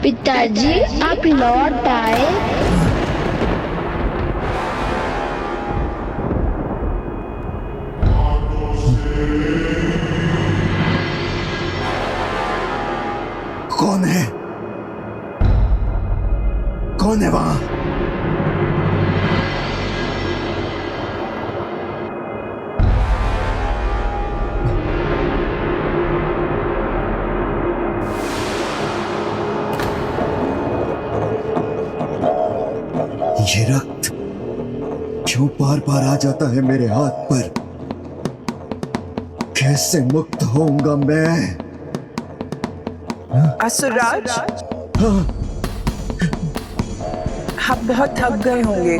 पिताजी आप लौट आए। कौन है? कौन है वहां? ये रक्त क्यों बार बार आ जाता है मेरे हाथ पर? कैसे मुक्त होऊंगा मैं? असुरराज, हाँ, आप बहुत थक गए होंगे,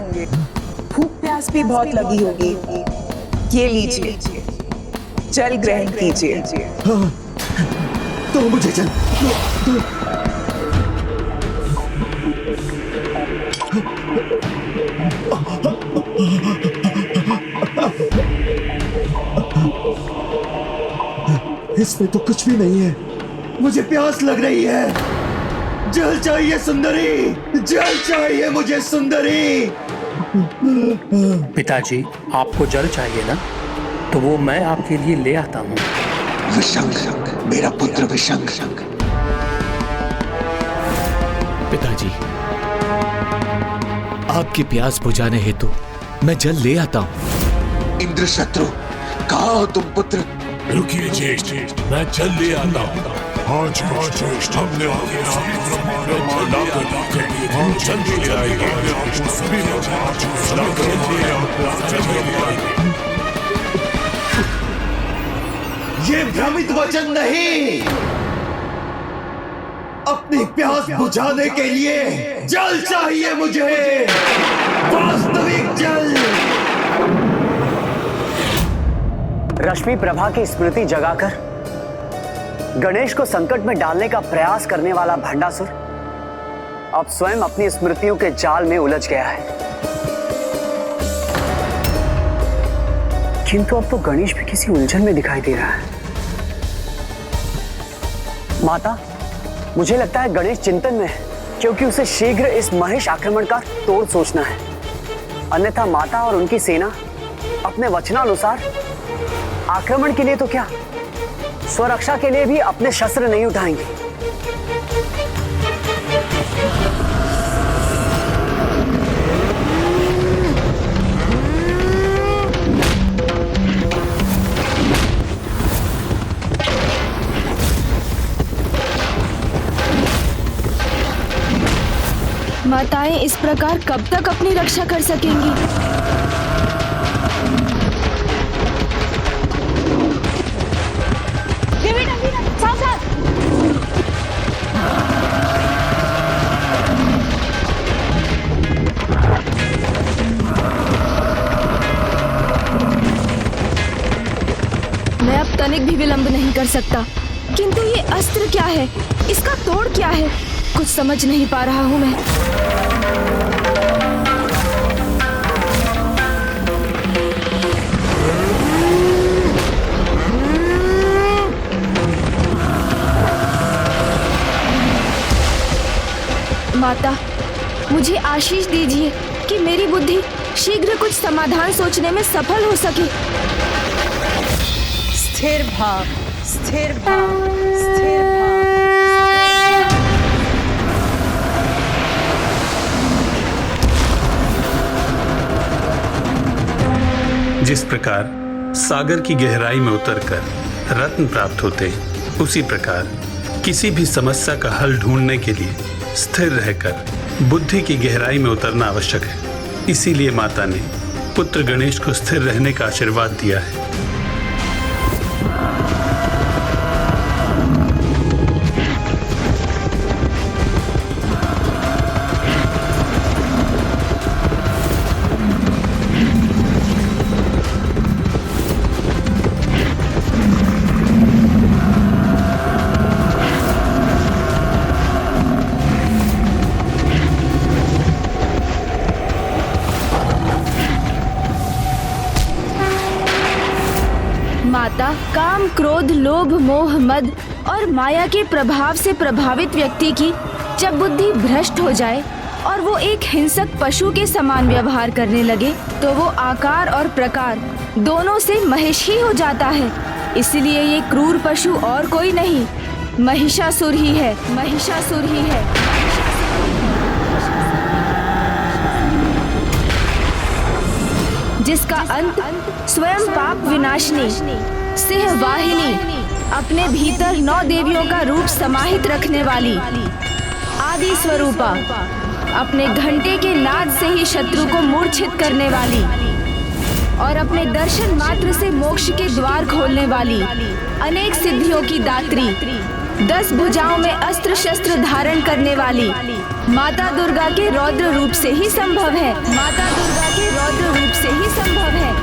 भूख प्यास भी बहुत लगी होगी। ये लीजिए, जल ग्रहण कीजिए। हाँ, तो मुझे चल तो। इसमें तो कुछ भी नहीं है। मुझे प्यास लग रही है। जल चाहिए सुंदरी, जल चाहिए मुझे सुंदरी। पिताजी, आपको जल चाहिए ना, तो वो मैं आपके लिए ले आता हूँ। विशंक, मेरा पुत्र विशंक। पिताजी, आपकी प्यास बुझाने हेतु मैं जल ले आता हूँ। इंद्रशत्रु, कहाँ हो तुम पुत्र? रुकिए ज्येष्ठ, मैं जल ले आता हूँ। हाँ ज्येष्ठ, हमने आपको सभी ब्रह्मांड लाकर हम जल ले आएंगे। सभी ये भ्रमित वचन नहीं। अपनी प्यास बुझाने के लिए जल चाहिए मुझे, वास्तविक जल। रश्मि प्रभा की स्मृति जगाकर गणेश को संकट में डालने का प्रयास करने वाला भंडासुर अब स्वयं अपनी स्मृतियों के जाल में उलझ गया है। किंतु अब तो गणेश भी किसी उलझन में दिखाई दे रहा है। माता, मुझे लगता है गणेश चिंतन में है, क्योंकि उसे शीघ्र इस महेश आक्रमण का तोड़ सोचना है। अन्यथा माता और उनकी सेना अपने वचनानुसार आक्रमण के लिए तो क्या, स्वरक्षा के लिए भी अपने शस्त्र नहीं उठाएंगे। माताएं इस प्रकार कब तक अपनी रक्षा कर सकेंगी? मैं अब तनिक भी विलंब नहीं कर सकता। किंतु ये अस्त्र क्या है? इसका तोड़ क्या है? कुछ समझ नहीं पा रहा हूं मैं। माता, मुझे आशीष दीजिए कि मेरी बुद्धि शीघ्र कुछ समाधान सोचने में सफल हो सके। स्थिर भाव, स्थिर भाव, स्थिर भाव। जिस प्रकार सागर की गहराई में उतरकर रत्न प्राप्त होते हैं, उसी प्रकार किसी भी समस्या का हल ढूंढने के लिए स्थिर रहकर बुद्धि की गहराई में उतरना आवश्यक है। इसीलिए माता ने पुत्र गणेश को स्थिर रहने का आशीर्वाद दिया है। माता, काम, क्रोध, लोभ, मोह, मद और माया के प्रभाव से प्रभावित व्यक्ति की जब बुद्धि भ्रष्ट हो जाए और वो एक हिंसक पशु के समान व्यवहार करने लगे तो वो आकार और प्रकार दोनों से महिष ही हो जाता है। इसलिए ये क्रूर पशु और कोई नहीं, महिषासुर ही है, महिषासुर ही है। जिसका अंत स्वयं पाप विनाशिनी सिंहवाहिनी, अपने भीतर 9 देवियों का रूप समाहित रखने वाली आदि स्वरूपा, अपने घंटे के नाद से ही शत्रु को मूर्छित करने वाली और अपने दर्शन मात्र से मोक्ष के द्वार खोलने वाली, अनेक सिद्धियों की दात्री, 10 भुजाओं में अस्त्र शस्त्र धारण करने वाली माता दुर्गा के रौद्र रूप से ही संभव है। माता दुर्गा के रौद्र रूप से ही संभव है।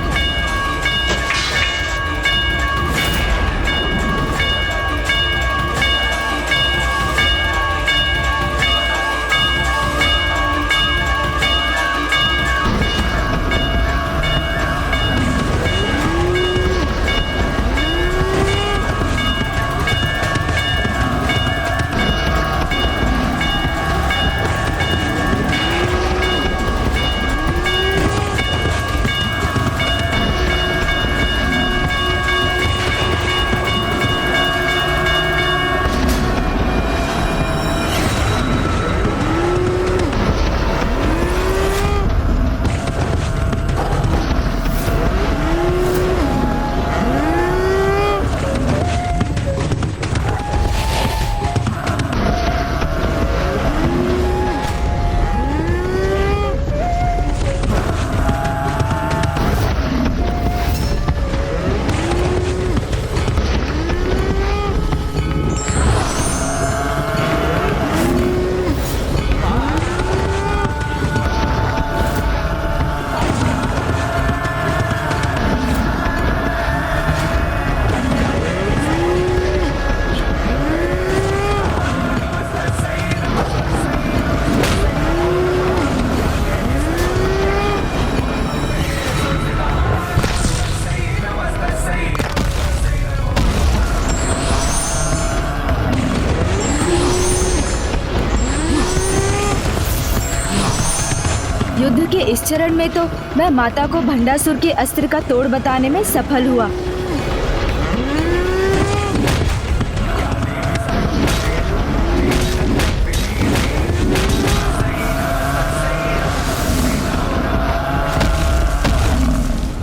युद्ध के इस चरण में तो मैं माता को भंडासुर के अस्त्र का तोड़ बताने में सफल हुआ।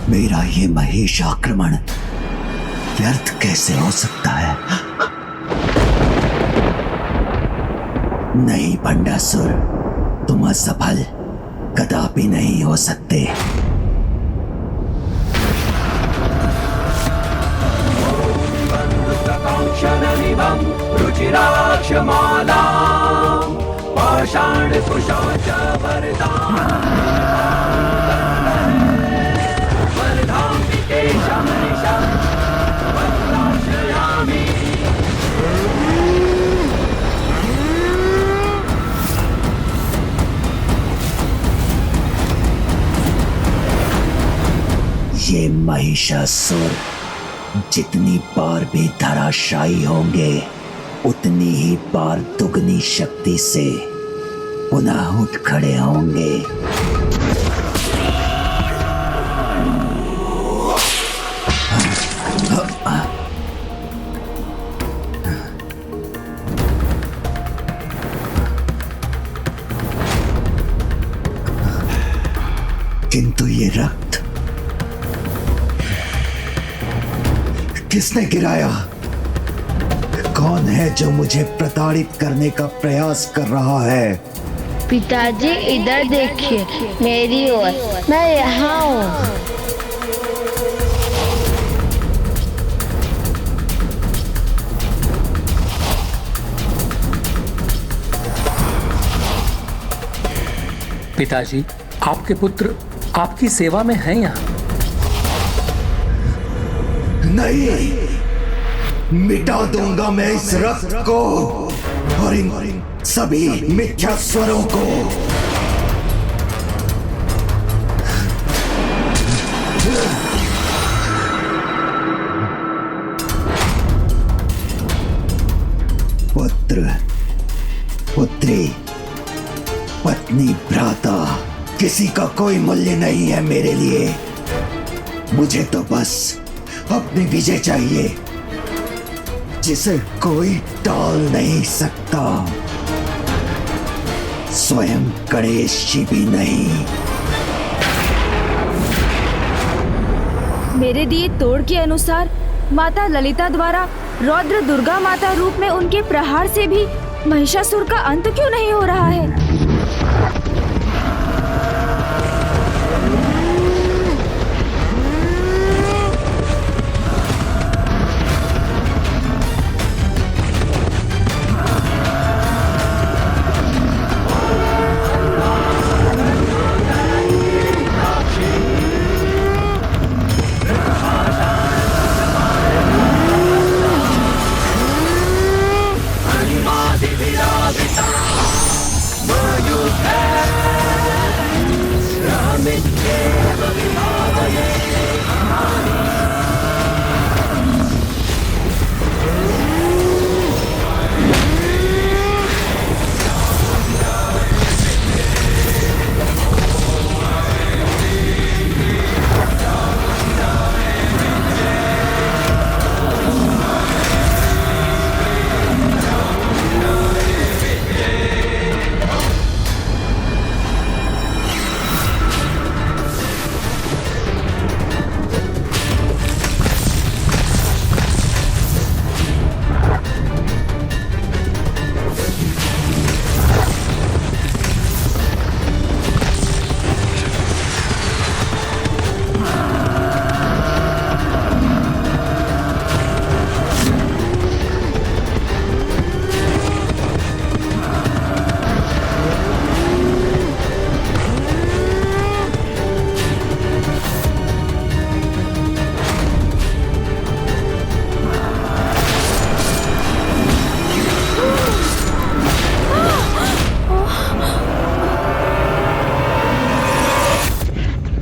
मेरा ये महेश आक्रमण व्यर्थ कैसे हो सकता है? नहीं भंडासुर, तुम असफल कदापि नहीं हो सकते। रुचिराक्षमाला पाषाण कुशौच ये महिषासुर जितनी बार भी धराशायी होंगे उतनी ही बार दुगनी शक्ति से पुनः उठ खड़े होंगे। किंतु ये रक्त किसने गिराया? कौन है जो मुझे प्रताड़ित करने का प्रयास कर रहा है? पिताजी इधर देखिए मेरी ओर, मैं यहाँ हूँ। पिताजी, आपके पुत्र आपकी सेवा में हैं यहाँ। नहीं, मिटा दूंगा मैं इस रक्त को और इन सभी मिथ्या स्वरों को। पुत्र, पुत्री, पत्नी, भ्राता, किसी का कोई मूल्य नहीं है मेरे लिए। मुझे तो बस अपनी विजय चाहिए, जिसे कोई टाल नहीं सकता, स्वयं गणेश जी भी नहीं। मेरे दिए तोड़ के अनुसार माता ललिता द्वारा रौद्र दुर्गा माता रूप में उनके प्रहार से भी महिषासुर का अंत क्यों नहीं हो रहा है?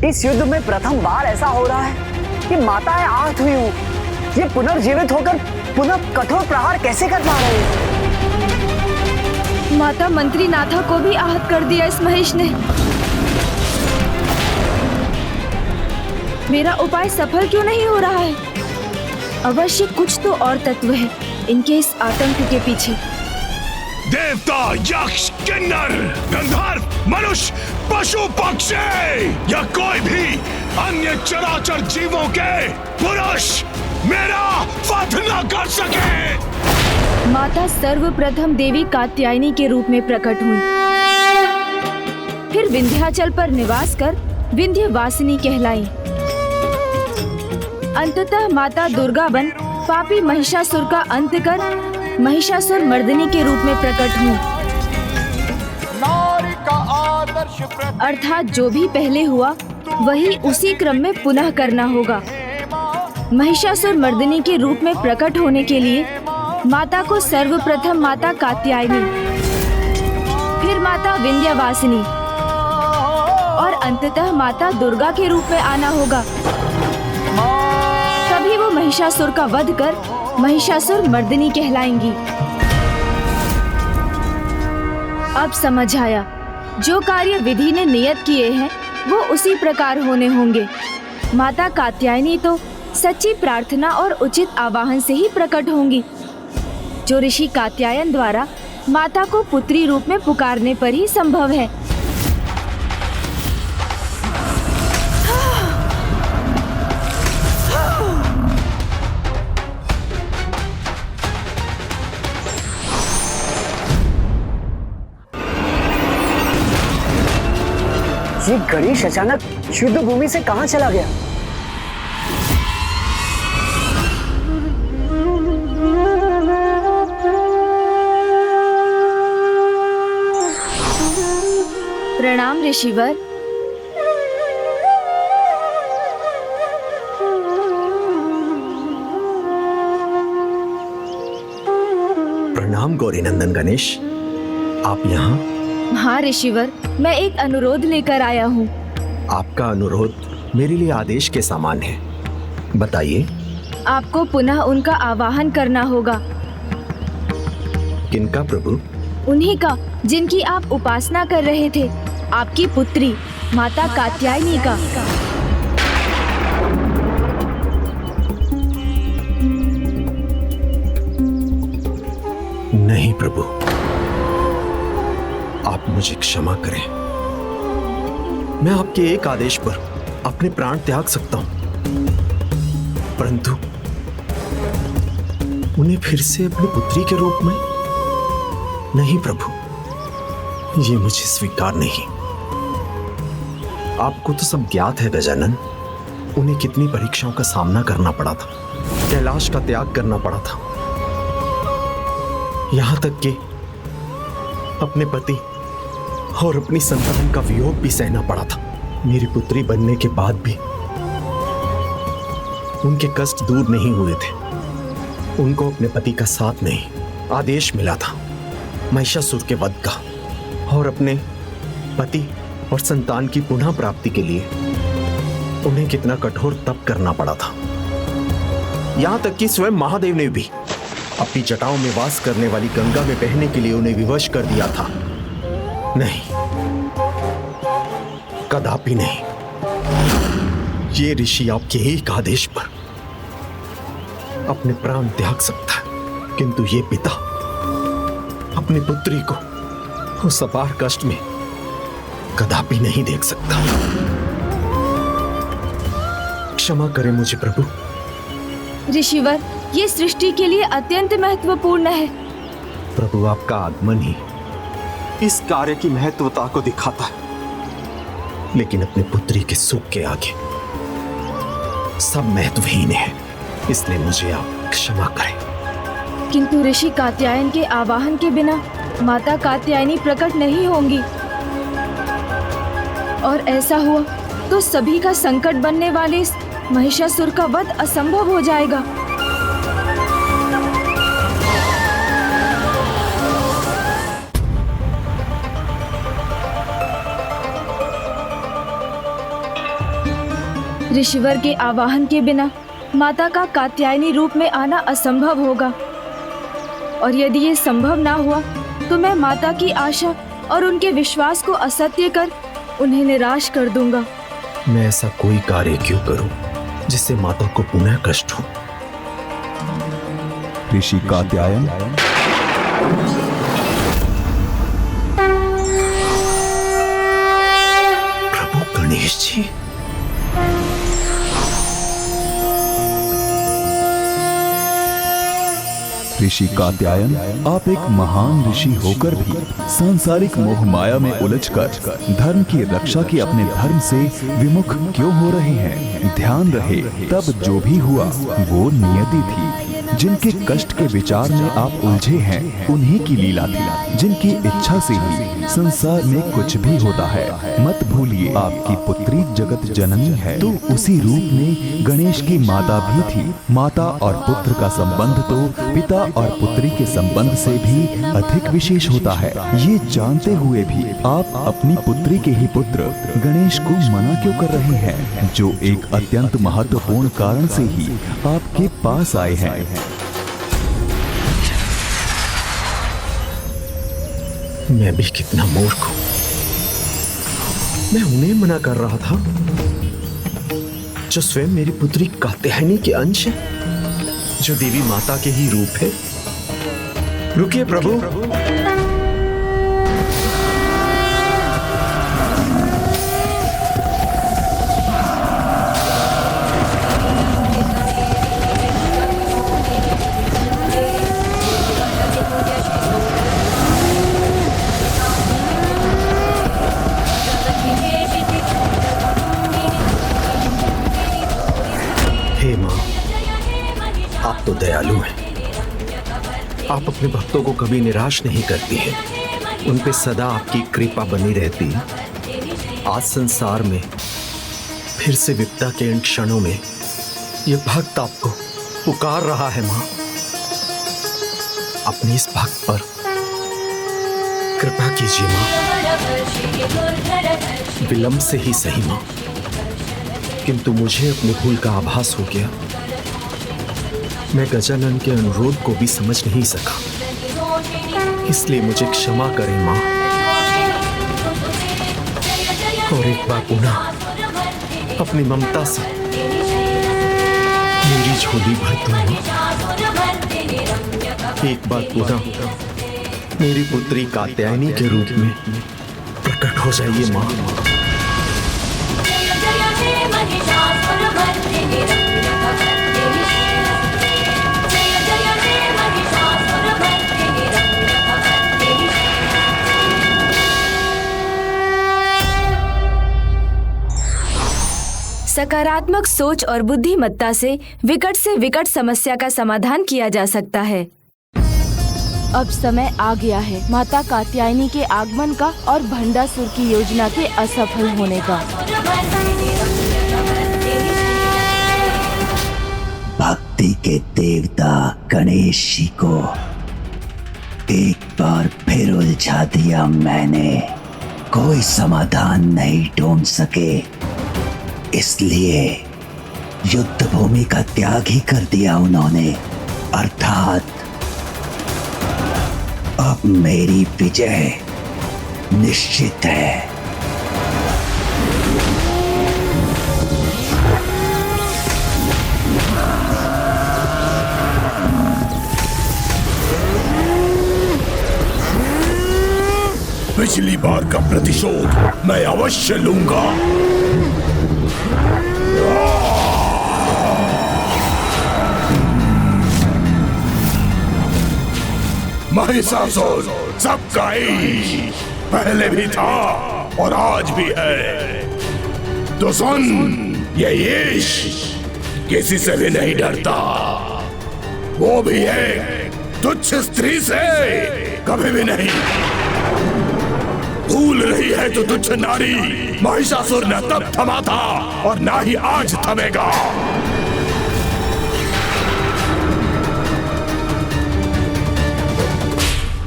इस युद्ध में प्रथम बार ऐसा हो रहा है कि माताएं आहत हुई हूं। ये पुनर्जीवित होकर पुनः कठोर प्रहार कैसे कर पा रहे हैं? माता मंत्री नाथा को भी आहत कर दिया इस महेश ने। मेरा उपाय सफल क्यों नहीं हो रहा है? अवश्य कुछ तो और तत्व है इनके इस आतंक के पीछे। देवता, यक्ष, किन्नर, गंधर्व, मनुष्य, पशु, पक्षी या कोई भी अन्य चराचर जीवों के पुरुष मेरा वध न कर सके। माता सर्वप्रथम देवी कात्यायनी के रूप में प्रकट हुई, फिर विंध्याचल पर निवास कर विंध्यवासिनी कहलाई। अंततः माता दुर्गा बन पापी महिषासुर का अंत कर महिषासुर मर्दिनी के रूप में प्रकट हुई। अर्थात जो भी पहले हुआ वही उसी क्रम में पुनः करना होगा। महिषासुर मर्दिनी के रूप में प्रकट होने के लिए माता को सर्वप्रथम माता कात्यायनी, फिर माता विंध्यवासिनी और अंततः माता दुर्गा के रूप में आना होगा। तभी वो महिषासुर का वध कर महिषासुर मर्दिनी कहलाएंगी। अब समझ आया, जो कार्य विधि ने नियत किए हैं वो उसी प्रकार होने होंगे। माता कात्यायनी तो सच्ची प्रार्थना और उचित आवाहन से ही प्रकट होंगी, जो ऋषि कात्यायन द्वारा माता को पुत्री रूप में पुकारने पर ही संभव है। ये गणेश अचानक युद्ध भूमि से कहां चला गया? प्रणाम ऋषिवर। प्रणाम गौरी नंदन गणेश, आप यहाँ? हाँ ऋषिवर, मैं एक अनुरोध लेकर आया हूँ। आपका अनुरोध मेरे लिए आदेश के समान है, बताइए। आपको पुनः उनका आवाहन करना होगा। किनका प्रभु? उन्हीं का जिनकी आप उपासना कर रहे थे, आपकी पुत्री माता कात्यायनी का। नहीं प्रभु, आप मुझे क्षमा करें। मैं आपके एक आदेश पर अपने प्राण त्याग सकता हूं, परंतु उन्हें फिर से अपनी पुत्री के रूप में नहीं प्रभु, ये मुझे स्वीकार नहीं। आपको तो सब ज्ञात है गजानन, उन्हें कितनी परीक्षाओं का सामना करना पड़ा था, कैलाश का त्याग करना पड़ा था, यहां तक कि अपने पति और अपनी संतान का वियोग भी सहना पड़ा था। मेरी पुत्री बनने के बाद भी उनके कष्ट दूर नहीं हुए थे। उनको अपने पति का साथ नहीं, आदेश मिला था महिषासुर के वध का, और अपने पति और संतान की पुनः प्राप्ति के लिए उन्हें कितना कठोर तप करना पड़ा था। यहां तक कि स्वयं महादेव ने भी अपनी जटाओं में वास करने वाली गंगा में बहने के लिए उन्हें विवश कर दिया था। नहीं, कदापि नहीं। ये ऋषि आपके एक आदेश पर अपने प्राण त्याग सकता है, किंतु ये पिता अपनी पुत्री को उस अपार कष्ट में कदापि नहीं देख सकता। क्षमा करें मुझे प्रभु। ऋषिवर, ये सृष्टि के लिए अत्यंत महत्वपूर्ण है। प्रभु, आपका आगमन ही इस कार्य की महत्वता को दिखाता है, लेकिन अपनी पुत्री के सुख के आगे सब महत्वहीन है, इसलिए मुझे आप क्षमा करें। किंतु ऋषि कात्यायन के आवाहन के बिना माता कात्यायनी प्रकट नहीं होंगी, और ऐसा हुआ तो सभी का संकट बनने वाले इस महिषासुर का वध असंभव हो जाएगा। ऋषिवर के आवाहन के बिना माता का कात्यायनी रूप में आना असंभव होगा, और यदि ये संभव ना हुआ तो मैं माता की आशा और उनके विश्वास को असत्य कर उन्हें निराश कर दूंगा। मैं ऐसा कोई कार्य क्यों करूं जिससे माता को पुनः कष्ट हो? ऋषि कात्यायन, प्रभु गणेश जी, ऋषि कात्यायन, आप एक महान ऋषि होकर भी सांसारिक मोह माया में उलझकर धर्म की रक्षा की अपने धर्म से विमुख क्यों हो रहे हैं? ध्यान रहे, तब जो भी हुआ वो नियति थी। जिनके कष्ट के विचार में आप उलझे हैं उन्हीं की लीला थी। जिनकी इच्छा से ही संसार में कुछ भी होता है। मत भूलिए, आपकी पुत्री जगत जननी है, तो उसी रूप में गणेश की माता भी थी। माता और पुत्र का संबंध तो पिता और पुत्री के संबंध से भी अधिक विशेष होता है। ये जानते हुए भी आप अपनी पुत्री के ही पुत्र गणेश को मना क्यों कर रहे हैं, जो एक अत्यंत महत्वपूर्ण कारण से ही आपके पास आए हैं? मैं भी कितना मूर्ख हूं। मैं उन्हें मना कर रहा था जो स्वयं मेरी पुत्री कात्यायनी के अंश है, जो देवी माता के ही रूप है। रुकिए प्रभु, हे मां, आप तो दयालु हैं। आप अपने भक्तों को कभी निराश नहीं करती हैं। उन पे सदा आपकी कृपा बनी रहती है। आज संसार में फिर से विपदा के इन क्षणों में ये भक्त आपको पुकार रहा है मां। अपने इस भक्त पर कृपा कीजिए मां, विलंब से ही सही मां, किंतु मुझे अपनी भूल का आभास हो गया। मैं गजानन के अनुरोध को भी समझ नहीं सका। इसलिए मुझे क्षमा करें माँ, और एक बार पुनः अपनी ममता से मेरी झोली भर दो माँ। एक बार पुनः मेरी पुत्री कात्यायनी के रूप में प्रकट हो जाइए माँ। सकारात्मक सोच और बुद्धिमत्ता से विकट समस्या का समाधान किया जा सकता है। अब समय आ गया है माता कात्यायनी के आगमन का और भंडासुर की योजना के असफल होने का। भक्ति के देवता गणेश जी को एक बार फिर उलझा दिया मैंने। कोई समाधान नहीं ढूंढ सके, इसलिए युद्ध भूमि का त्याग ही कर दिया उन्होंने। अर्थात अब मेरी विजय निश्चित है। पिछली बार का प्रतिशोध मैं अवश्य लूंगा। महिषासुर सबका ही पहले भी था और आज भी है। तो सुन, ये यश किसी से भी नहीं डरता, वो भी है तुच्छ स्त्री से कभी भी नहीं। भूल रही है तो तुच्छ नारी महिषासुर ने तब थमा था और ना ही आज थमेगा।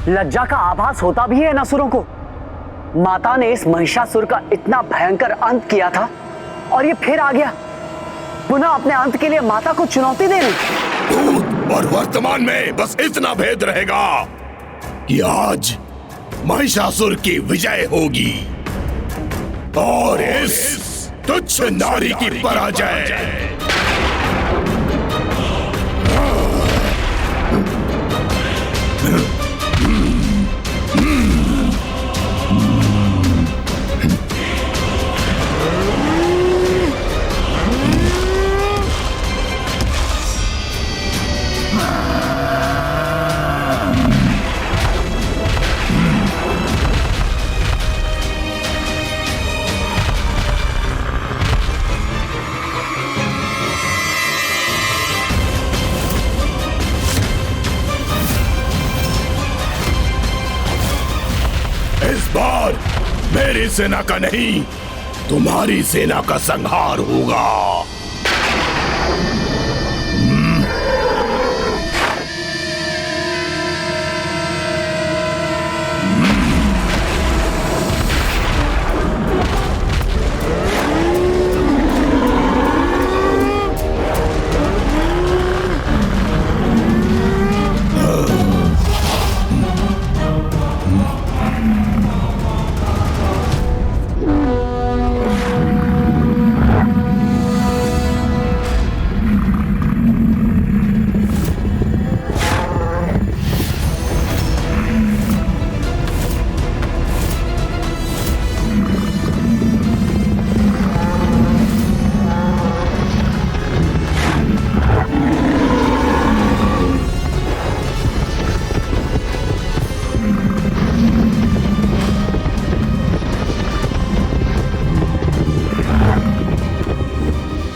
लज्जा का आभास होता भी है इन असुरों को। माता ने इस महिषासुर का इतना भयंकर अंत किया था और ये फिर आ गया पुनः अपने अंत के लिए माता को चुनौती देने। भूत और वर्तमान में बस इतना भेद रहेगा कि आज महिषासुर की विजय होगी और इस तुच्छ नारी की पराजय। इस बार मेरी सेना का नहीं, तुम्हारी सेना का संहार होगा।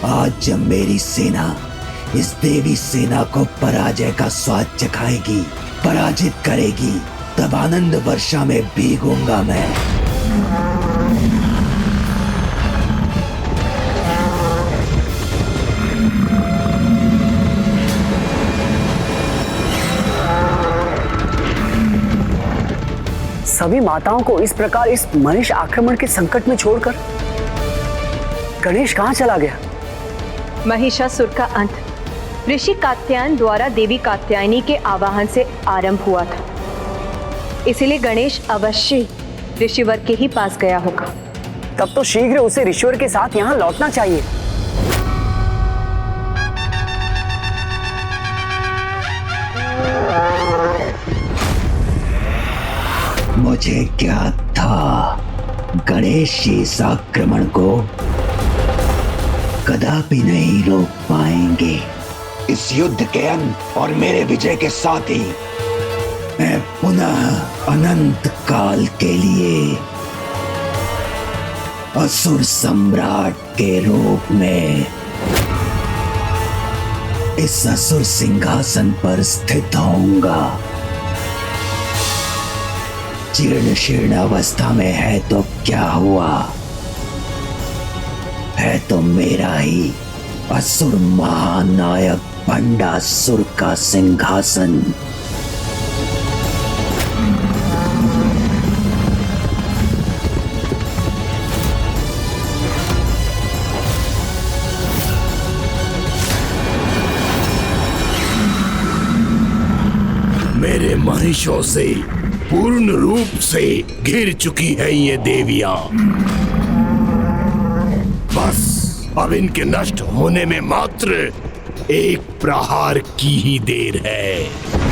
आज जब मेरी सेना इस देवी सेना को पराजय का स्वाद चखाएगी, पराजित करेगी, तब आनंद वर्षा में भीगूंगा मैं। सभी माताओं को इस प्रकार इस महिष आक्रमण के संकट में छोड़कर गणेश कहां चला गया? महिषासुर का अंत ऋषि कात्यायन द्वारा देवी कात्यायनी के आवाहन से आरंभ हुआ था। इसीलिए गणेश अवश्य ऋषिवर के ही पास गया होगा। तब तो शीघ्र उसे ऋषिवर के साथ यहाँ लौटना चाहिए। मुझे क्या था गणेश इस आक्रमण को कदापि नहीं रोक पाएंगे। इस युद्ध के अंत और मेरे विजय के साथ ही मैं पुनः अनंत काल के लिए असुर सम्राट के रूप में इस असुर सिंहासन पर स्थित होऊंगा। जीर्ण शीर्ण अवस्था में है तो क्या हुआ, है तो मेरा ही असुर महानायक भंडासुर का सिंहासन। मेरे महिषों से पूर्ण रूप से घिर चुकी है ये देवियां। बस अब इनके नष्ट होने में मात्र एक प्रहार की ही देर है।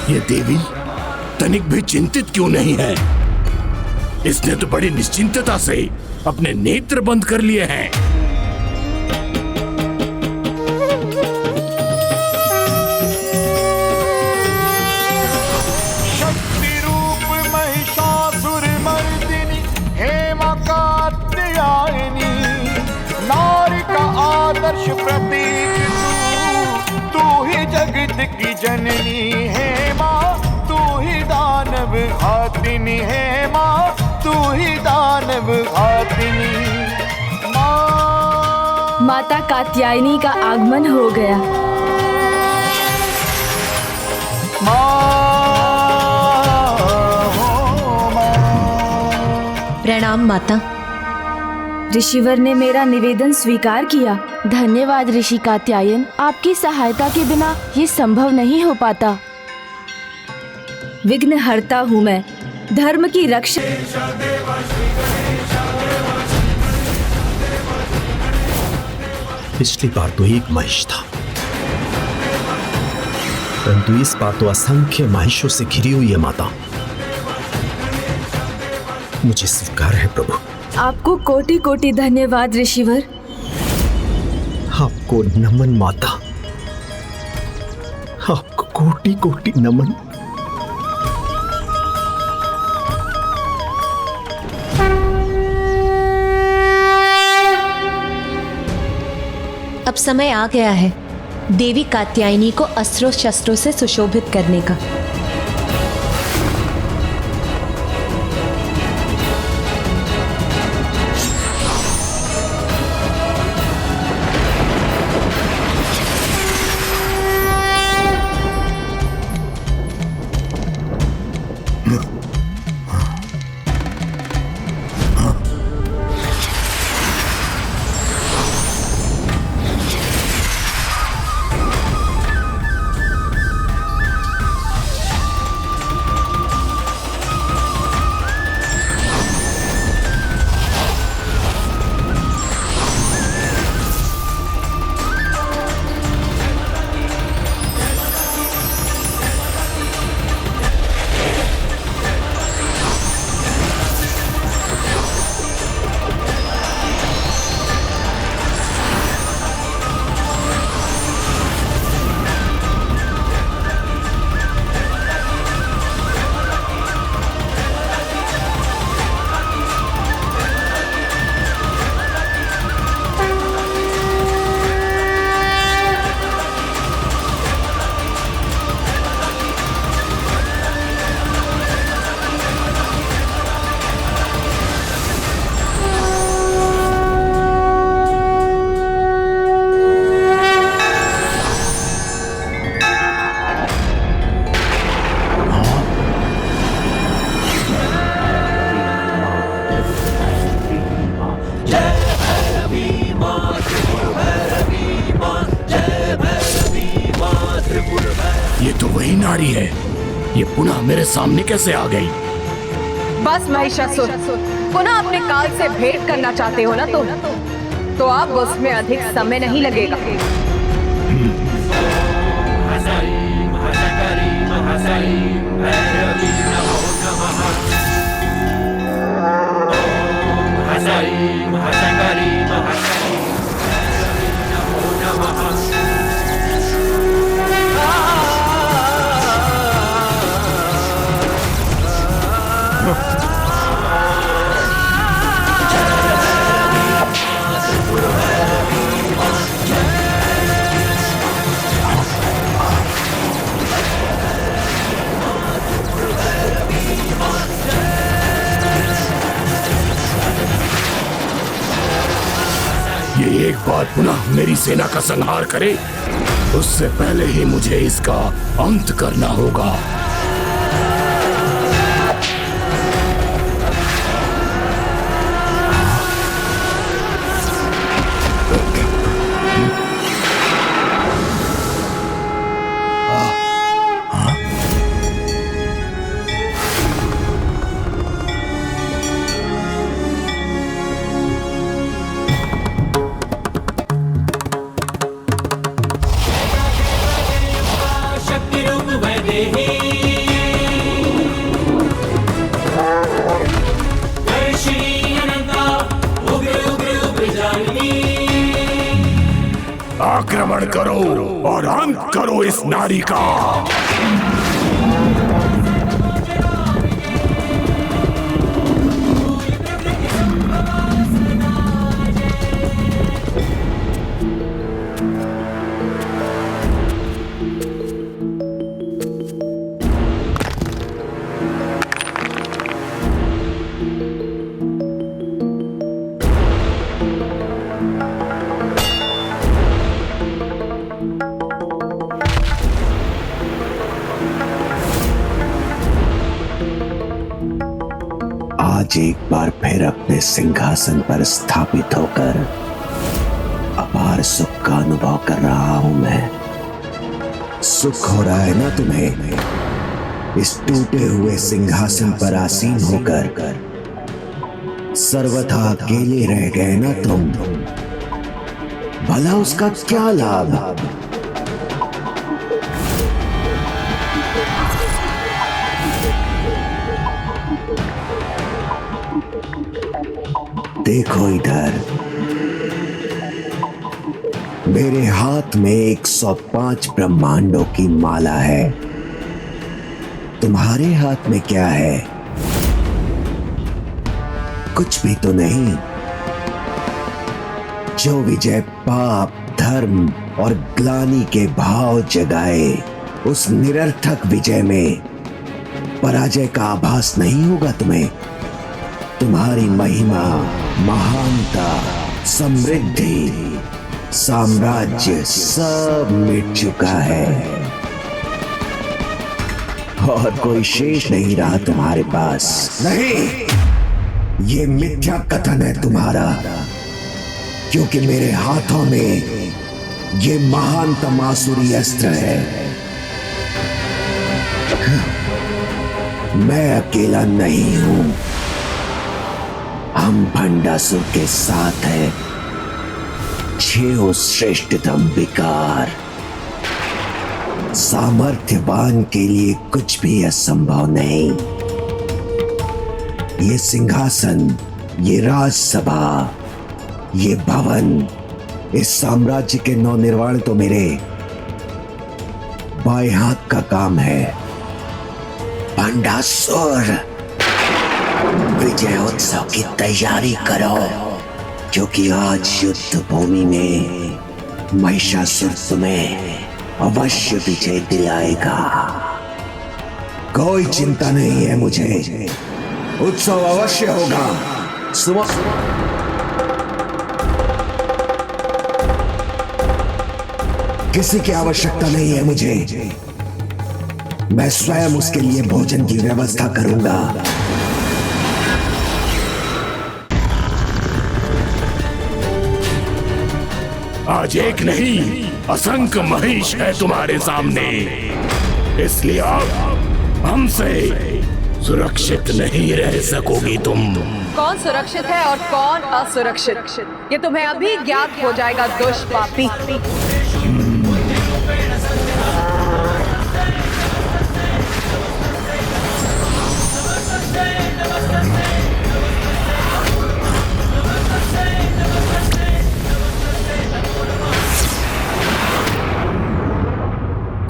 ये देवी तनिक भी चिंतित क्यों नहीं है? इसने तो बड़ी निश्चिंतता से अपने नेत्र बंद कर लिए हैं। शक्ति रूप महिषासुर मर्दिनी हेमा कात्यायनी, नारी का आदर्श प्रतीक तू ही जगत की जननी है माँ, तू ही दानव घातिनी है माँ, तू ही दानव घातिनी माँ। माता कात्यायनी का आगमन हो गया। प्रणाम माता। ऋषिवर ने मेरा निवेदन स्वीकार किया। धन्यवाद ऋषि कात्यायन, आपकी सहायता के बिना ये संभव नहीं हो पाता। विघ्नहर्ता हूँ मैं, धर्म की रक्षा। पिछली बार तो एक महिष था, परंतु इस बार तो असंख्य महिषों से घिरी हुई है माता। मुझे स्वीकार है प्रभु। आपको कोटि कोटि धन्यवाद ऋषिवर। आपको नमन माता, आपको कोटि कोटि नमन। अब समय आ गया है देवी कात्यायनी को अस्त्रों शस्त्रों से सुशोभित करने का। नारी है? ये पुनः मेरे सामने कैसे आ गई? बस महिषासुर, पुनः अपने काल से भेंट करना चाहते हो ना तो अब उसमें अधिक समय नहीं लगेगा। ये एक बार पुनः मेरी सेना का संहार करे, उससे पहले ही मुझे इसका अंत करना होगा। आक्रमण करो और अंत करो इस नारी का। आज एक बार फिर अपने सिंहासन पर स्थापित होकर अपार सुख का अनुभव कर रहा हूं मैं। सुख हो रहा है ना तुम्हें इस टूटे हुए सिंहासन पर आसीन होकर? सर्वथा अकेले रह गए ना तुम, भला उसका क्या लाभ? देखो इधर, मेरे हाथ में 105 ब्रह्मांडों की माला है। तुम्हारे हाथ में क्या है? कुछ भी तो नहीं। जो विजय पाप, धर्म और ग्लानि के भाव जगाए, उस निरर्थक विजय में पराजय का आभास नहीं होगा तुम्हें। तुम्हारी महिमा, महानता, समृद्धि, साम्राज्य सब मिट चुका है और कोई शेष नहीं रहा तुम्हारे पास। नहीं, ये मिथ्या कथन है तुम्हारा, क्योंकि मेरे हाथों में ये महानतम आसुरी अस्त्र है। मैं अकेला नहीं हूं, हम भंडासुर के साथ हैं। 6 श्रेष्ठतम विकार, सामर्थ्यवान के लिए कुछ भी असंभव नहीं। ये सिंहासन, ये राजसभा, ये भवन, इस साम्राज्य के नवनिर्माण तो मेरे बाएं हाथ का काम है। भंडासुर, विजय उत्सव की तैयारी करो, क्योंकि आज युद्ध भूमि में महिषासुर तुम्हें अवश्य विजय दिलाएगा। कोई चिंता नहीं है मुझे, उत्सव अवश्य होगा। किसी की आवश्यकता नहीं है मुझे, मैं स्वयं उसके लिए भोजन की व्यवस्था करूंगा। आज एक नहीं, असंख्य महिष है तुम्हारे सामने। इसलिए अब हमसे सुरक्षित नहीं रह सकोगी तुम। कौन सुरक्षित है और कौन असुरक्षित, ये तुम्हें अभी ज्ञात हो जाएगा दुष्पापी।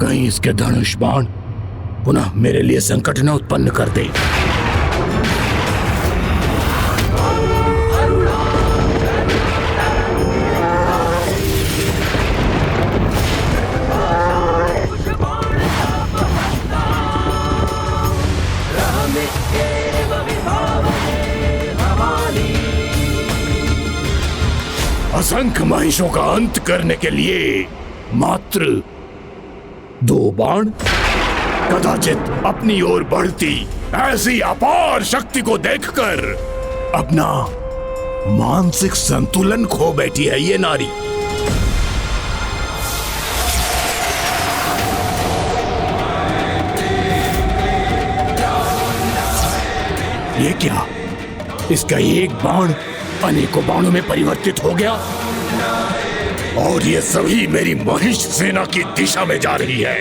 कहीं इसके धनुष बाण पुनः मेरे लिए संकट न उत्पन्न कर दे। असंख्य महिषों का अंत करने के लिए मात्र 2 बाण, कदाचित अपनी ओर बढ़ती ऐसी अपार शक्ति को देखकर अपना मानसिक संतुलन खो बैठी है ये नारी। ये क्या? इसका एक बाण अनेकों बाणों में परिवर्तित हो गया और ये सभी मेरी महिष सेना की दिशा में जा रही है।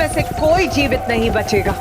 से कोई जीवित नहीं बचेगा।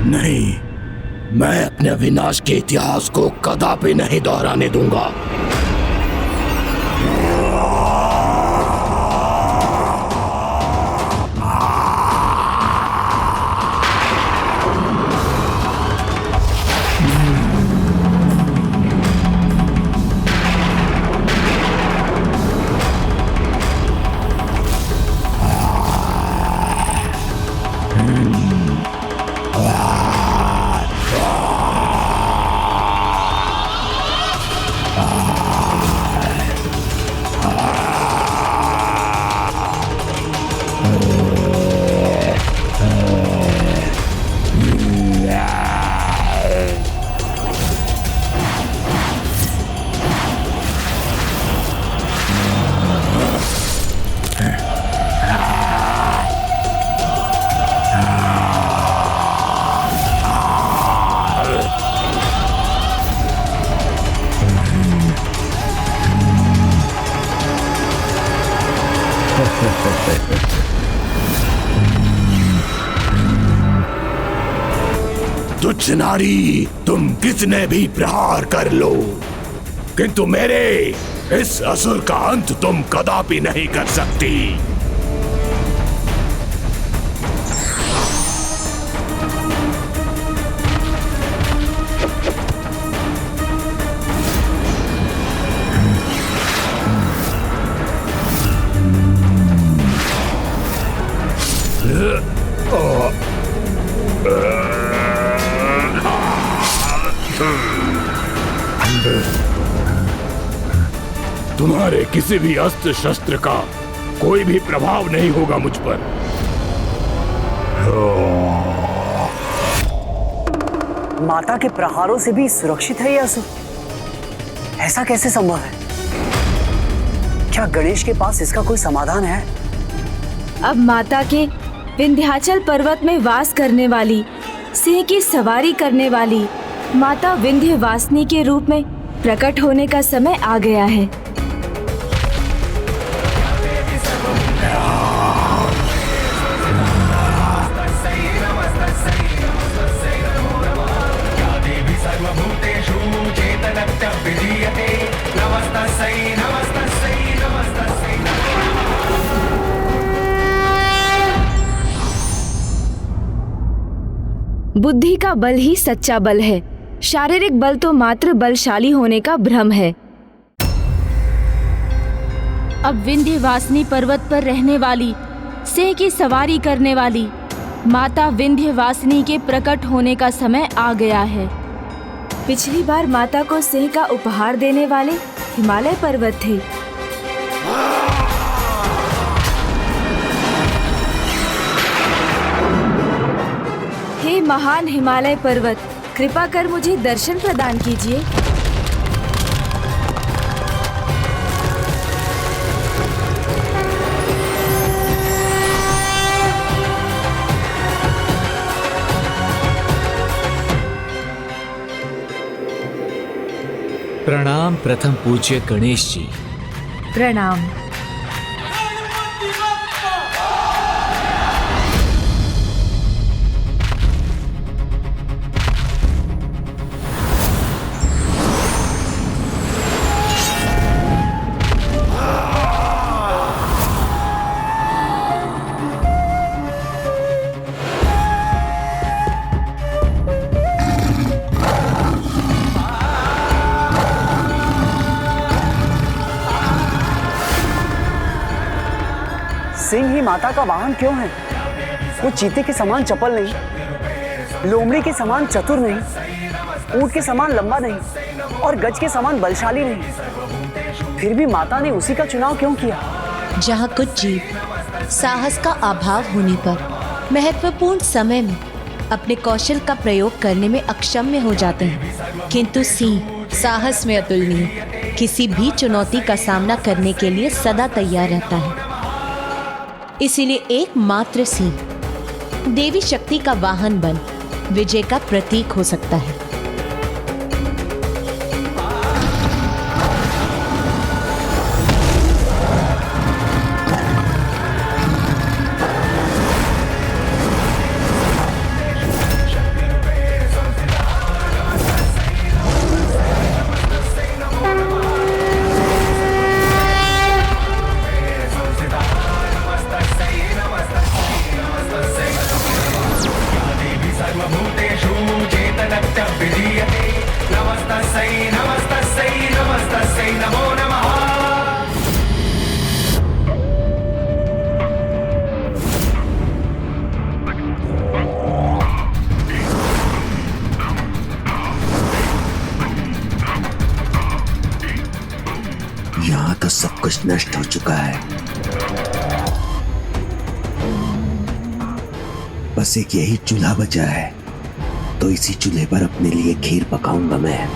नहीं, मैं अपने विनाश के इतिहास को कदापि नहीं दोहराने दूंगा। तुच्छ नारी, तुम कितने भी प्रहार कर लो, किंतु मेरे इस असुर का अंत तुम कदापि नहीं कर सकती। तुम्हारे किसी भी अस्त्र शस्त्र का कोई भी प्रभाव नहीं होगा मुझ पर। माता के प्रहारों से भी सुरक्षित है यह असुर? ऐसा कैसे संभव है? क्या गणेश के पास इसका कोई समाधान है? अब माता के विंध्याचल पर्वत में वास करने वाली, सिंह की सवारी करने वाली माता विंध्यवासिनी के रूप में प्रकट होने का समय आ गया है। बुद्धि का बल ही सच्चा बल है, शारीरिक बल तो मात्र बलशाली होने का भ्रम है। अब विंध्यवासिनी पर्वत पर रहने वाली, सिंह की सवारी करने वाली माता विंध्यवासिनी के प्रकट होने का समय आ गया है। पिछली बार माता को सिंह का उपहार देने वाले हिमालय पर्वत थे। हे महान हिमालय पर्वत, कृपा कर मुझे दर्शन प्रदान कीजिए। प्रणाम प्रथम पूज्य गणेश जी। प्रणाम। सिंह ही माता का वाहन क्यों है? वो चीते के समान चपल नहीं, लोमड़ी के समान चतुर नहीं, ऊंट के समान लंबा नहीं और गज के समान बलशाली नहीं। फिर भी माता ने उसी का चुनाव क्यों किया? जहाँ कुछ जीव साहस का अभाव होने पर महत्वपूर्ण समय में अपने कौशल का प्रयोग करने में अक्षम हो जाते हैं, किंतु सिंह साहस में अतुलनीय, किसी भी चुनौती का सामना करने के लिए सदा तैयार रहता है। इसीलिए एकमात्र सिंह देवी शक्ति का वाहन बन विजय का प्रतीक हो सकता है। यहाँ तो सब कुछ नष्ट हो चुका है, बस एक यही चूल्हा बचा है, तो इसी चूल्हे पर अपने लिए खीर पकाऊंगा मैं।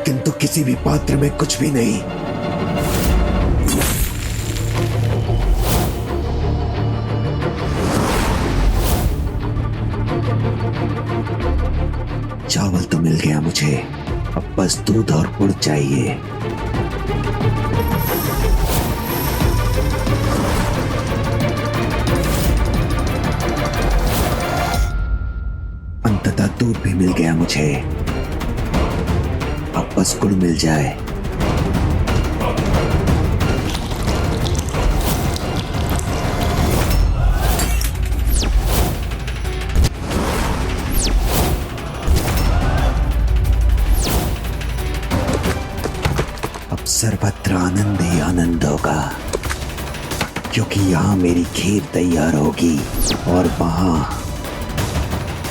किंतु किसी भी पात्र में कुछ भी नहीं। चावल तो मिल गया मुझे, अब बस दूध और गुड़ चाहिए। अंततः दूध भी मिल गया मुझे, अब बस गुड़ मिल जाए। सर्वत्र आनंद ही आनंद होगा, क्योंकि यहाँ मेरी खीर तैयार होगी और वहां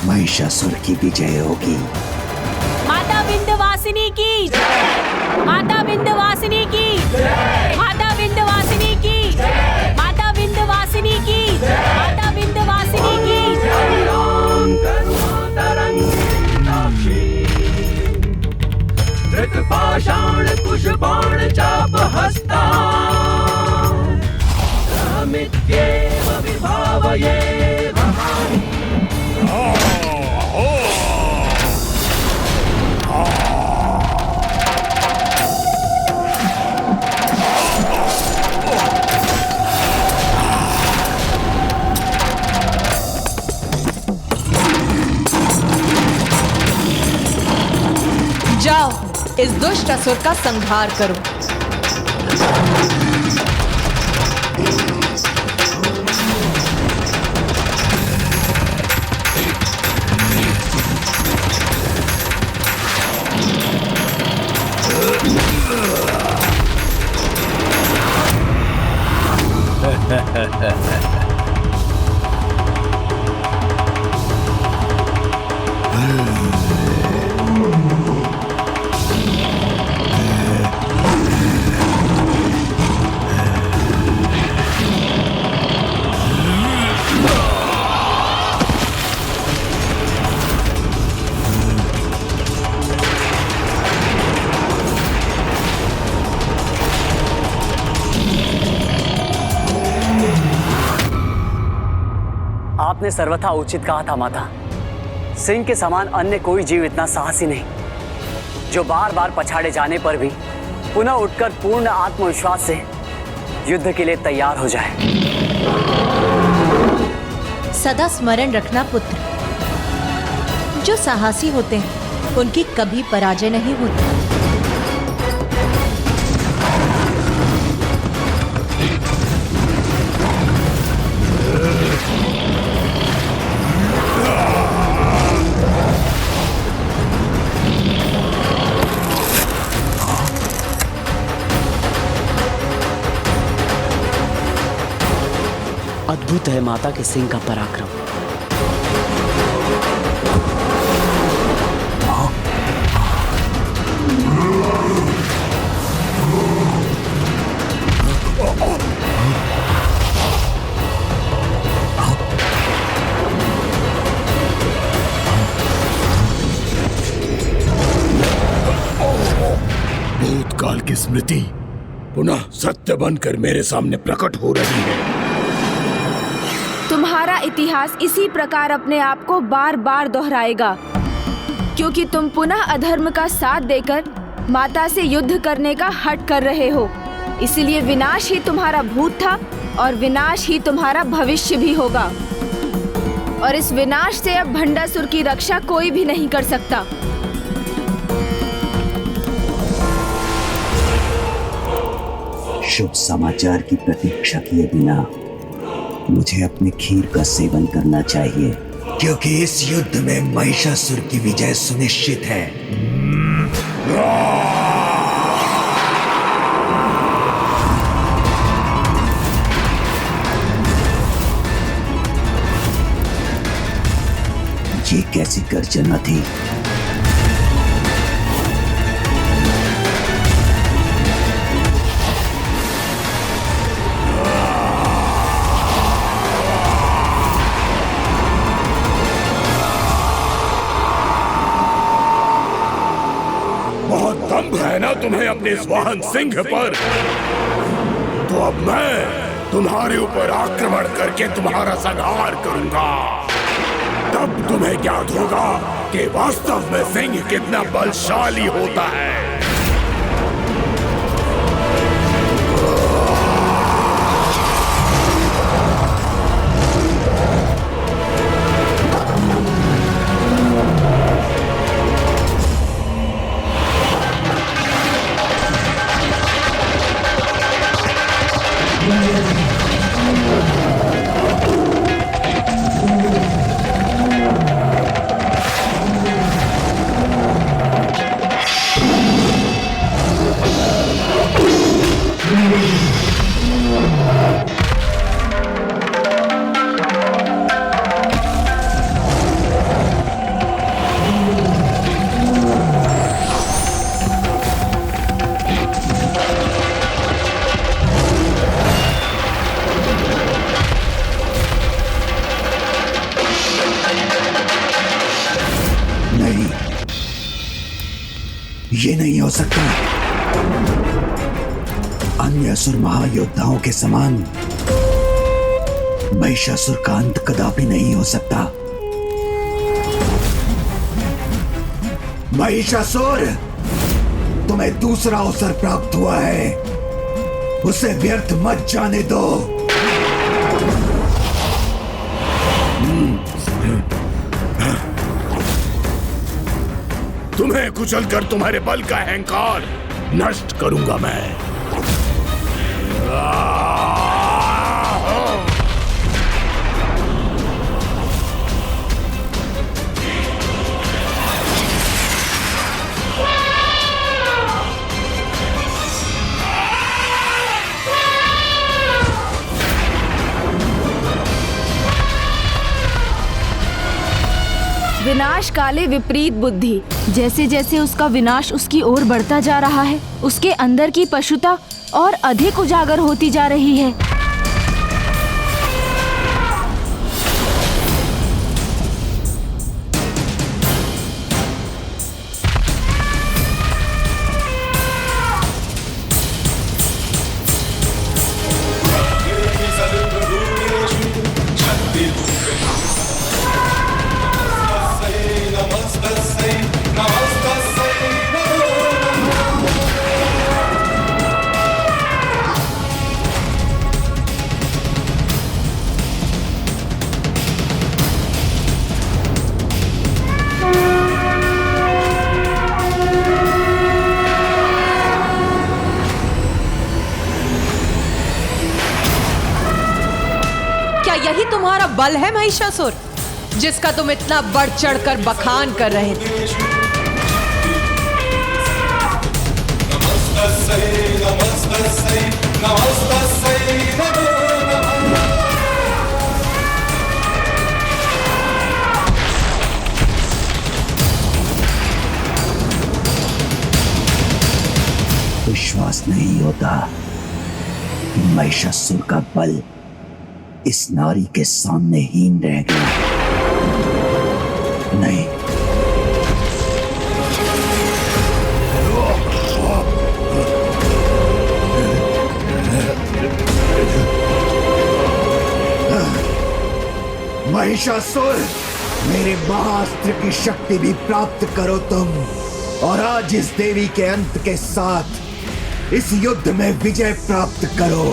महिषासुर की विजय होगी। माता विंध्यवासिनी की, माता विंध्यवासिनी की, माता विंध्यवासिनी की, माता विंध्यवासिनी की, माता विंध्यवासिनी की। खड्ग पाषाण कुश बाण चाप हस्ता मित्येव विभावये भवानी। जाओ, इस दुष्ट असुर का संहार करो। आपने सर्वथा उचित कहा था माता। सिंह के समान अन्य कोई जीव इतना साहसी नहीं, जो बार बार पछाड़े जाने पर भी पुनः उठकर पूर्ण आत्मविश्वास से युद्ध के लिए तैयार हो जाए। सदा स्मरण रखना पुत्र, जो साहसी होते हैं उनकी कभी पराजय नहीं होती। अद्भुत है माता के सिंह का पराक्रम। भूतकाल की स्मृति पुनः सत्य बनकर मेरे सामने प्रकट हो रही है। तुम्हारा इतिहास इसी प्रकार अपने आप को बार बार दोहराएगा, क्योंकि तुम पुनः अधर्म का साथ देकर माता से युद्ध करने का हठ कर रहे हो। इसलिए विनाश ही तुम्हारा भूत था और विनाश ही तुम्हारा भविष्य भी होगा। और इस विनाश से अब भंडासुर की रक्षा कोई भी नहीं कर सकता। शुभ समाचार की प्रतीक्षा किए बिना मुझे अपने खीर का सेवन करना चाहिए, क्योंकि इस युद्ध में महिषासुर की विजय सुनिश्चित है। ये कैसी गर्जना थी? है ना तुम्हें अपने इस वाहन सिंह पर? तो अब मैं तुम्हारे ऊपर आक्रमण करके तुम्हारा संहार करूंगा। तब तुम्हें ज्ञात होगा कि वास्तव में सिंह कितना बलशाली होता है। ये नहीं हो सकता। अन्य असुर महायोद्धाओं के समान महिषासुर का अंत कदापि नहीं हो सकता। महिषासुर, तुम्हें दूसरा अवसर प्राप्त हुआ है, उसे व्यर्थ मत जाने दो। तुम्हें कुचलकर तुम्हारे बल का अहंकार नष्ट करूंगा मैं। विनाश काले विपरीत बुद्धि। जैसे जैसे उसका विनाश उसकी ओर बढ़ता जा रहा है, उसके अंदर की पशुता और अधिक उजागर होती जा रही है। यही तुम्हारा बल है महिषासुर, जिसका तुम इतना बढ़ चढ़कर बखान कर रहे थे? विश्वास नहीं होता कि महिषासुर का बल इस नारी के सामने हीन रह गया। नहीं, महिषासुर, मेरे महाअस्त्र की शक्ति भी प्राप्त करो तुम, और आज इस देवी के अंत के साथ इस युद्ध में विजय प्राप्त करो।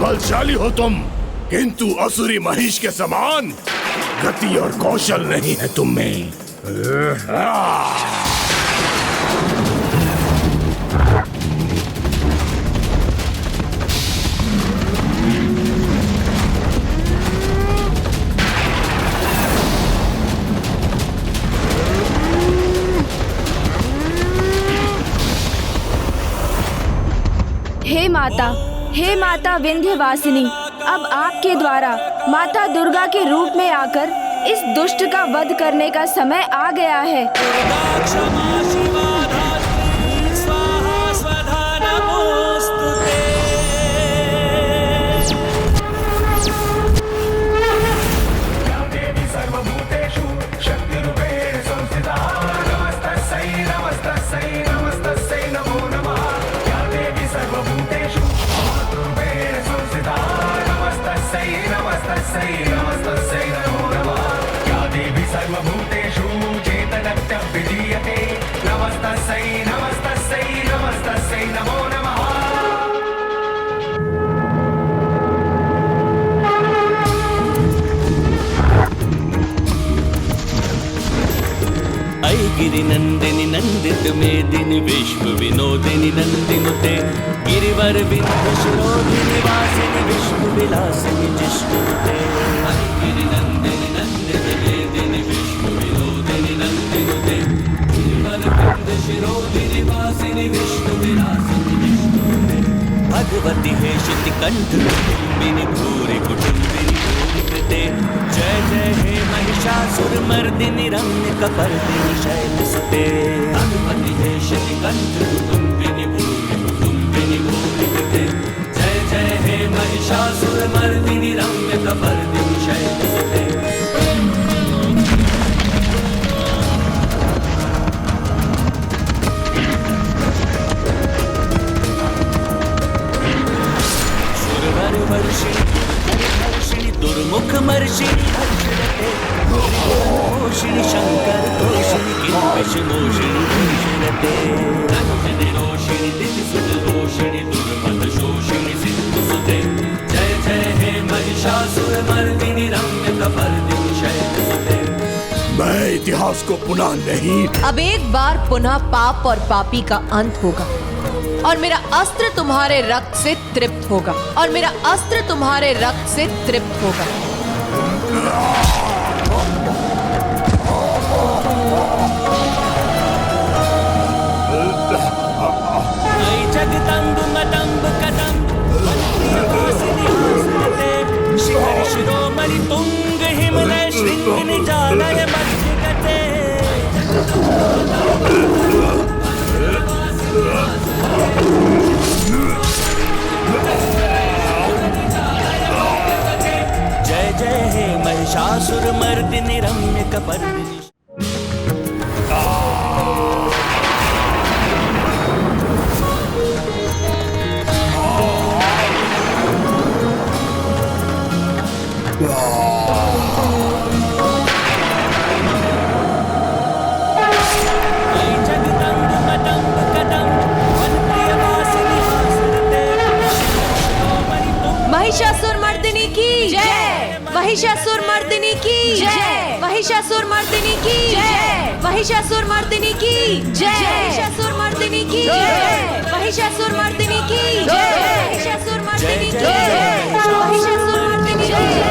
बलशाली हो तुम, किंतु असुरी महिष के समान गति और कौशल नहीं है तुम में। हे माता विंध्यवासिनी, अब आपके द्वारा माता दुर्गा के रूप में आकर इस दुष्ट का वध करने का समय आ गया है। गिरि नंदिनी नंदित मेदिनी विश्व विनोदिनी नंदिनुते गिरिवर विंध्य शिरोधिनी वासिनी विश्व विलासिनी जिष्णुते। गिरि नंदिनी नंदित मेदिनी विश्व विनोदिनी नंदिनुते गिरिवर विंध्य शिरोधिनी वासिनी विश्व विलासिनी जिष्णुते। भगवती हे शितिकंठ कुटुंबिनी भूरि कुटुंबिनी भूरिकृते। जय जय हे महिषासुर मर्दिनी रम्य कपर्दिनी शैलसुते। भगवती हे शितिकंठ कुटुंबिनी भूरि कुटुंबिनी भूरिकृते। जय जय हे महिषासुर मुखमर्षिणि हर्षरते मोषिणि शंकर तोषिणि किल्बिषमोषिणि भीषणते रोषिणि दितिसुतदोषिणि दुर्मदशोषिणि सिन्धुसुते जय जय हे महिषासुरमर्दिनि रम्यकपर्दिनि शैलसुते। मैं इतिहास को पुनः नहीं। अब एक बार पुनः पाप और पापी का अंत होगा और मेरा अस्त्र तुम्हारे रक्त से तृप्त होगा और मेरा अस्त्र तुम्हारे रक्त से तृप्त होगा। जगदम्ब मदम्ब कदम्ब शिखर शिरोमणि तुंग हिमलय शृंग निजालय मध्यगते। जय जय हे महिषासुरमर्दिनि रम्यकपर्दिनि। महिषासुरमर्दिनी की जय, महिषासुरमर्दिनी की जय, महिषासुरमर्दिनी की जय, महिषासुरमर्दिनी की जय, महिषासुरमर्दिनी की जय, महिषासुरमर्दिनी की जय, महिषासुरमर्दिनी की जय, महिषासुरमर्दिनी की जय।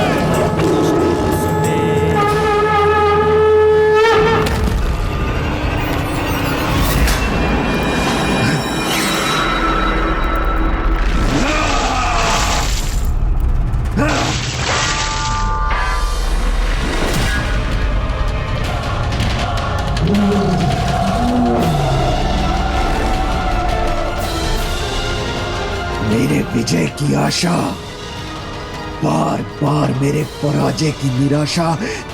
मेरे विजय की आशा, बार बार मेरे पराजय की निराशा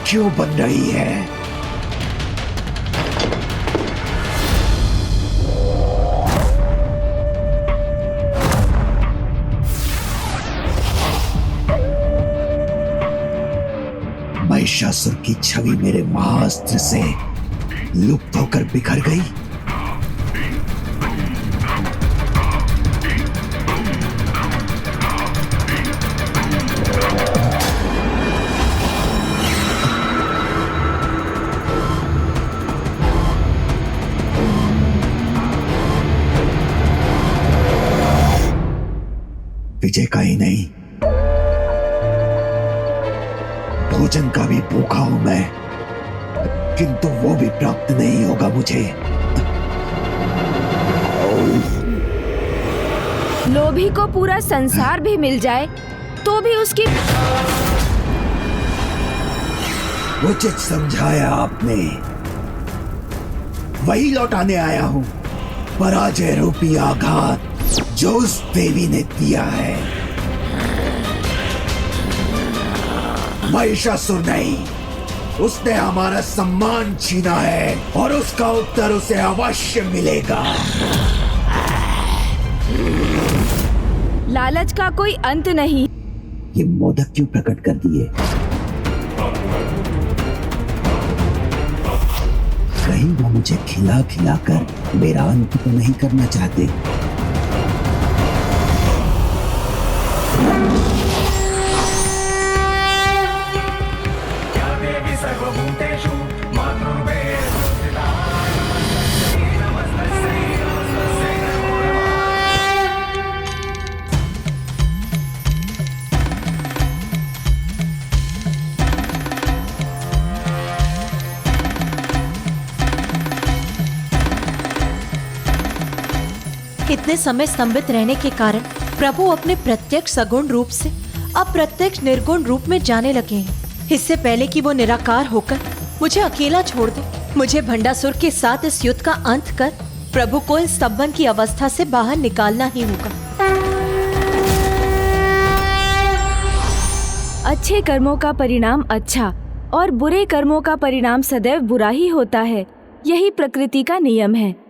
क्यों बन रही है? महिषासुर की छवि मेरे महाअस्त्र से लुप्त होकर बिखर गई। विजय का ही नहीं, भोजन का भी भूखा हूं मैं, किंतु वो भी प्राप्त नहीं होगा मुझे। लोभी को पूरा संसार भी मिल जाए तो भी उसकी। उचित समझाया आपने, वही लौटाने आया हूं, पराजय रूपी आघात जो उस देवी ने दिया है। महिषासुर नहीं, उसने हमारा सम्मान छीना है और उसका उत्तर उसे अवश्य मिलेगा। लालच का कोई अंत नहीं। ये मोदक क्यों प्रकट कर दिए? कहीं वो मुझे खिला खिला कर मेरा अंत तो नहीं करना चाहते। इतने समय स्तंभित रहने के कारण प्रभु अपने प्रत्यक्ष सगुण रूप से अप्रत्यक्ष निर्गुण रूप में जाने लगे हैं। इससे पहले कि वो निराकार होकर मुझे अकेला छोड़ दे, मुझे भंडासुर के साथ इस युद्ध का अंत कर प्रभु को इस स्तंभन की अवस्था से बाहर निकालना ही होगा। अच्छे कर्मों का परिणाम अच्छा और बुरे कर्मों का परिणाम सदैव बुरा ही होता है। यही प्रकृति का नियम है।